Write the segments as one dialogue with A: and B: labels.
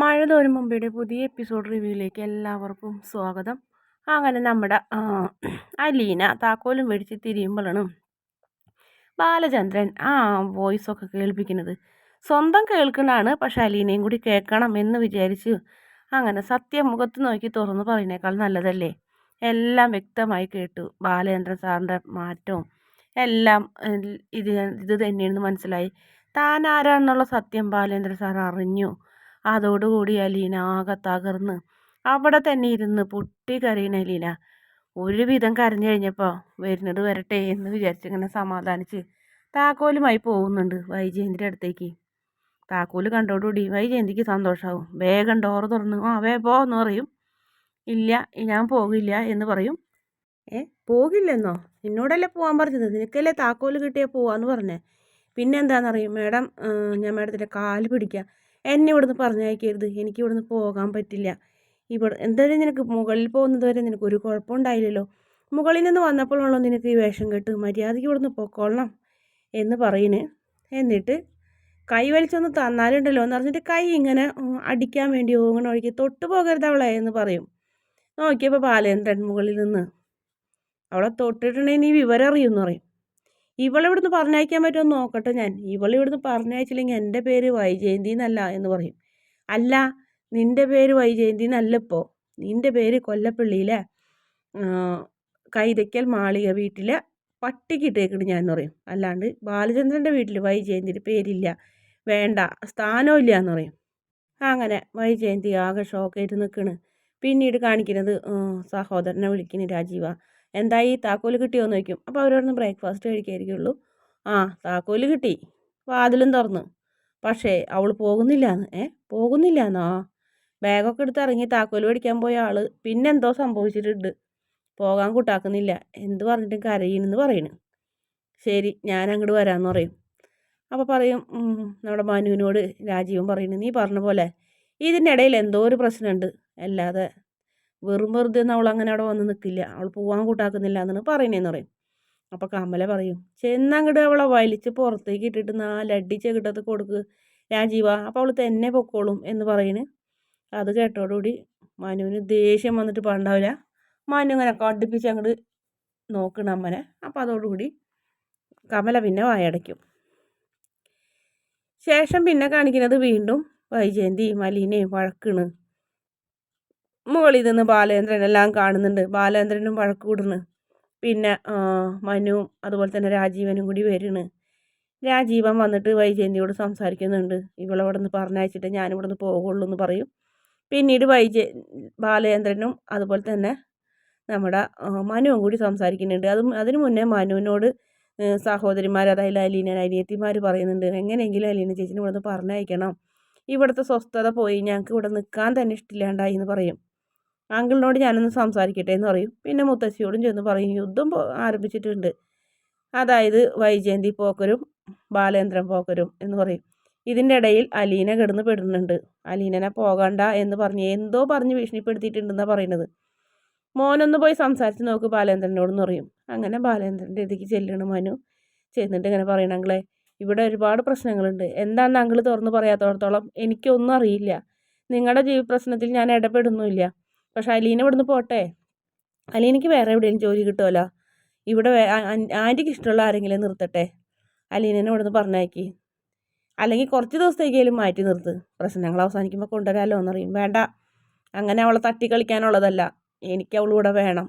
A: മഴ തോരും മുമ്പയുടെ പുതിയ എപ്പിസോഡ് റിവ്യൂയിലേക്ക് എല്ലാവർക്കും സ്വാഗതം. അങ്ങനെ നമ്മുടെ അലീന താക്കോലും മേടിച്ച് തിരിയുമ്പോഴാണ് ബാലചന്ദ്രൻ വോയിസൊക്കെ കേൾപ്പിക്കുന്നത്. സ്വന്തം കേൾക്കുന്നതാണ്, പക്ഷെ അലീനയും കൂടി കേൾക്കണം എന്ന് വിചാരിച്ച് അങ്ങനെ സത്യം മുഖത്ത് നോക്കി തുറന്ന് പറയുന്നേക്കാൾ നല്ലതല്ലേ. എല്ലാം വ്യക്തമായി കേട്ടു. ബാലചന്ദ്രൻ സാറിൻ്റെ മാറ്റവും എല്ലാം ഇത് തന്നെയാണെന്ന് മനസ്സിലായി. താൻ ആരാണെന്നുള്ള സത്യം ബാലേന്ദ്രൻ സാർ അറിഞ്ഞു. അതോടുകൂടി അലീന ആകെ തകർന്ന് അവിടെ തന്നെ ഇരുന്ന് പൊട്ടിക്കരയുന്ന അലീന ഒരുവിധം കരഞ്ഞു കഴിഞ്ഞപ്പോൾ വരുന്നത് വരട്ടെ എന്ന് വിചാരിച്ചിങ്ങനെ സമാധാനിച്ച് താക്കോലുമായി പോകുന്നുണ്ട് വൈജയന്തിൻ്റെ അടുത്തേക്ക്. താക്കോല് കണ്ടോടുകൂടി വൈജയന്തിക്ക് സന്തോഷമാവും. വേഗം ഡോറ് തുറന്ന് പോ എന്ന് പറയും. ഇല്ല, ഞാൻ പോകില്ല എന്ന് പറയും. പോകില്ലെന്നോ? എന്നോടല്ലേ പോകാൻ പറഞ്ഞത്, നിനക്കല്ലേ താക്കോല് കിട്ടിയാൽ പോവാന്ന് പറഞ്ഞേ. പിന്നെ എന്താണെന്നറിയും മാഡം, ഞാൻ മാഡത്തിൻ്റെ കാല് പിടിക്കാം, എന്നെ ഇവിടുന്ന് പറഞ്ഞയക്കരുത്, എനിക്ക് ഇവിടുന്ന് പോകാൻ പറ്റില്ല. എന്തായാലും നിനക്ക് മുകളിൽ പോകുന്നത് വരെ നിനക്കൊരു കുഴപ്പമുണ്ടായില്ലല്ലോ, മുകളിൽ നിന്ന് വന്നപ്പോഴുള്ളൂ നിനക്ക് ഈ വേഷം കെട്ട്, മര്യാദയ്ക്ക് ഇവിടുന്ന് പൊക്കോളണം എന്ന് പറയുന്നു. എന്നിട്ട് കൈ വലിച്ചൊന്ന് തന്നാലുണ്ടല്ലോ എന്ന് പറഞ്ഞിട്ട് കൈ ഇങ്ങനെ അടിക്കാൻ വേണ്ടി ഇങ്ങനെ ഒഴുകി തൊട്ട് പോകരുത് അവളെ എന്ന് പറയും. നോക്കിയപ്പോൾ ബാലേന്ദ്രൻ മുകളിൽ നിന്ന് അവളെ തൊട്ടിട്ടുണ്ടെങ്കിൽ നീ വിവരം അറിയുമെന്ന് പറയും. ഇവളിവിടുന്ന് പറഞ്ഞയക്കാൻ പറ്റുമെന്ന് നോക്കട്ടെ ഞാൻ, ഇവളിവിടുന്ന് പറഞ്ഞയച്ചില്ലെങ്കിൽ എൻ്റെ പേര് വൈജയന്തി എന്നല്ല എന്ന് പറയും. അല്ല, നിൻ്റെ പേര് വൈജയന്തി എന്നല്ല, ഇപ്പോൾ നിൻ്റെ പേര് കൊല്ലപ്പള്ളിയിലെ കൈതയ്ക്കൽ മാളിക വീട്ടിലെ പട്ടിക്കിട്ടേക്കിട്ട് ഞാൻ എന്ന് പറയും. അല്ലാണ്ട് ബാലചന്ദ്രൻ്റെ വീട്ടിൽ വൈജയന്തിൻ്റെ പേരില്ല, വേണ്ട, സ്ഥാനമില്ല എന്ന് പറയും. അങ്ങനെ വൈജയന്തി ആകെ ഷോക്കായിട്ട് നിൽക്കണ്. പിന്നീട് കാണിക്കുന്നത് സഹോദരനെ വിളിക്കുന്നു രാജീവ. എന്തായി, താക്കോല് കിട്ടിയോന്ന് ചോദിക്കും. അപ്പോൾ അവരോടൊന്ന് ബ്രേക്ക്ഫാസ്റ്റ് കഴിക്കായിരിക്കുള്ളൂ. താക്കോല് കിട്ടി, വാതിലും തുറന്നു, പക്ഷേ അവൾ പോകുന്നില്ലാന്ന്. പോകുന്നില്ലാന്നോ? ബാഗൊക്കെ എടുത്ത് ഇറങ്ങി താക്കോല് മേടിക്കാൻ പോയ ആൾ പിന്നെന്തോ സംഭവിച്ചിട്ടുണ്ട്, പോകാൻ കൂട്ടാക്കുന്നില്ല, എന്ത് പറഞ്ഞിട്ടും കരയിനെന്ന് പറയണ്. ശരി, ഞാൻ അങ്ങോട്ട് വരാമെന്ന് പറയും. അപ്പോൾ പറയും നമ്മുടെ മനുവിനോട് രാജീവൻ പറയുന്നു, നീ പറഞ്ഞ പോലെ ഇതിൻ്റെ ഇടയിൽ എന്തോ ഒരു പ്രശ്നമുണ്ട്, അല്ലാതെ വെറുതെ ഒന്നും അവൾ അങ്ങനെ അവിടെ വന്ന് നിൽക്കില്ല, അവൾ പോകാൻ കൂട്ടാക്കുന്നില്ല എന്നാണ് പറയുന്നതെന്ന് പറയും. അപ്പോൾ കമല പറയും, ചെന്നങ്ങോട്ട് അവളെ വലിച്ച് പുറത്തേക്ക് ഇട്ടിട്ട് 4 അടി ചെകിട്ടത്ത് കൊടുക്ക് രാജീവ, അപ്പോൾ അവൾ തന്നെ പൊക്കോളും എന്ന് പറയുന്നു. അത് കേട്ടോടുകൂടി മനുവിന് ദേഷ്യം വന്നിട്ട് പണ്ടാവില്ല. മനു ഇങ്ങനെ കടുപ്പിച്ച് അങ്ങോട്ട് നോക്കണം അമ്മനെ. അപ്പോൾ അതോടുകൂടി കമല പിന്നെ വായടയ്ക്കും. ശേഷം പിന്നെ കാണിക്കുന്നത് വീണ്ടും വൈജയന്തിയും അലീനയും വഴക്കണ്. മുകളിൽ നിന്ന് ബാലേന്ദ്രൻ എല്ലാം കാണുന്നുണ്ട്. ബാലേന്ദ്രനും വഴക്ക് കൂടുന്നു. പിന്നെ മനുവും അതുപോലെ തന്നെ രാജീവനും കൂടി വരുന്നു. രാജീവൻ വന്നിട്ട് വൈജയന്തിയോട് സംസാരിക്കുന്നുണ്ട്. ഇവളവിടെ നിന്ന് പറഞ്ഞയച്ചിട്ട് ഞാനിവിടെ നിന്ന് പോകുള്ളൂ എന്ന് പറയും. പിന്നീട് ബാലേന്ദ്രനും അതുപോലെ തന്നെ നമ്മുടെ മനുവും കൂടി സംസാരിക്കുന്നുണ്ട്. അതിനു മുന്നേ മനുവിനോട് സഹോദരിമാർ, അതായത് അനിയത്തിമാർ പറയുന്നുണ്ട്, എങ്ങനെയെങ്കിലും അലീന ചേച്ചിനെ ഇവിടെ നിന്ന് പറഞ്ഞയക്കണം, ഇവിടുത്തെ സ്വസ്ഥത പോയി, ഞങ്ങൾക്ക് ഇവിടെ നിൽക്കാൻ തന്നെ ഇഷ്ടമില്ലാണ്ടായി എന്ന് പറയും. അങ്കിളിനോട് ഞാനൊന്ന് സംസാരിക്കട്ടെ എന്ന് പറയും. പിന്നെ മുത്തശ്ശിയോടും ചെന്ന് പറയും, യുദ്ധം ആരംഭിച്ചിട്ടുണ്ട്, അതായത് വൈജയന്തി പോക്കരും ബാലേന്ദ്രൻ പോക്കരും എന്ന് പറയും. ഇതിൻ്റെ ഇടയിൽ അലീന കിടന്ന് പെടുന്നുണ്ട്. അലീനനെ പോകണ്ട എന്ന് എന്തോ പറഞ്ഞ് ഭീഷണിപ്പെടുത്തിയിട്ടുണ്ടെന്നാണ് പറയുന്നത്. മോനൊന്ന് പോയി സംസാരിച്ച് നോക്ക് ബാലേന്ദ്രനോടെന്ന് പറയും. അങ്ങനെ ബാലേന്ദ്രൻ്റെ ഇതിലേക്ക് ചെല്ലണം മനു. ചെന്നിട്ട് ഇങ്ങനെ പറയണം, അങ്കിളെ ഇവിടെ ഒരുപാട് പ്രശ്നങ്ങളുണ്ട്, എന്താണെന്ന് അങ്കിൾ തുറന്ന് പറയാത്തോടത്തോളം എനിക്കൊന്നും അറിയില്ല, നിങ്ങളുടെ പ്രശ്നത്തിൽ ഞാൻ ഇടപെടുന്നുമില്ല, പക്ഷെ അലീന ഇവിടുന്ന് പോട്ടെ, അലീനയ്ക്ക് വേറെ എവിടെയെങ്കിലും ജോലി കിട്ടുമല്ലോ, ഇവിടെ ആൻറ്റിക്ക് ഇഷ്ടമുള്ള ആരെങ്കിലും നിർത്തട്ടെ, അലീനനെ ഇവിടുന്ന് പറഞ്ഞയക്കി, അല്ലെങ്കിൽ കുറച്ച് ദിവസത്തേക്കെങ്കിലും മാറ്റി നിർത്ത്, പ്രശ്നങ്ങൾ അവസാനിക്കുമ്പോൾ കൊണ്ടുവരാമല്ലോ എന്നറിയും. വേണ്ട, അങ്ങനെ അവളെ തട്ടിക്കളിക്കാനുള്ളതല്ല, എനിക്ക് അവളിവിടെ വേണം.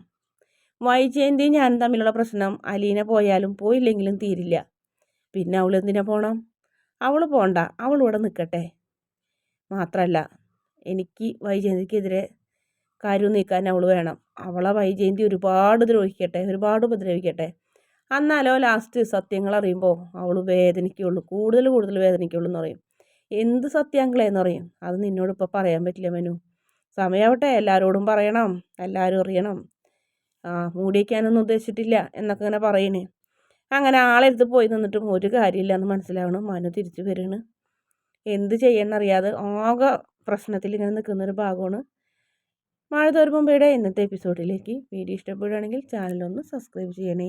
A: വൈജയന്തി ഞാൻ തമ്മിലുള്ള പ്രശ്നം അലീന പോയാലും പോയില്ലെങ്കിലും തീരില്ല, പിന്നെ അവൾ എന്തിനാ പോകണം? അവൾ പോകണ്ട, അവളിവിടെ നിൽക്കട്ടെ. മാത്രമല്ല എനിക്ക് വൈജയന്തിക്കെതിരെ കാര്യം നീക്കാൻ അവൾ വേണം. അവളെ വൈജയന്തി ഒരുപാട് ദ്രോഹിക്കട്ടെ, ഒരുപാട് ഉപദ്രവിക്കട്ടെ, എന്നാലോ ലാസ്റ്റ് സത്യങ്ങൾ അറിയുമ്പോൾ അവൾ വേദനിക്കുള്ളൂ, കൂടുതൽ വേദനിക്കുള്ളൂ എന്ന് പറയും. എന്ത് സത്യാങ്കളെന്ന് പറയും, അത് നിന്നോട് ഇപ്പോൾ പറയാൻ പറ്റില്ല മനു, സമയാവട്ടെ, എല്ലാവരോടും പറയണം, എല്ലാവരും അറിയണം, മൂടി വയ്ക്കാനൊന്നും ഉദ്ദേശിച്ചിട്ടില്ല എന്നൊക്കെ ഇങ്ങനെ പറയുന്നേ. അങ്ങനെ ആളെടുത്ത് പോയി നിന്നിട്ടും ഒരു കാര്യമില്ല എന്ന് മനസ്സിലാവണം. മനു തിരിച്ചു വരികയാണ്. എന്ത് ചെയ്യണമെന്നറിയാതെ ആകെ പ്രശ്നത്തിൽ ഇങ്ങനെ നിൽക്കുന്നൊരു ഭാഗമാണ് മഴ തോരും മുമ്പയുടെ ഇന്നത്തെ എപ്പിസോഡിലേക്ക്. വീഡിയോ ഇഷ്ടപ്പെടുകയാണെങ്കിൽ ചാനലൊന്ന് സബ്സ്ക്രൈബ് ചെയ്യണേ.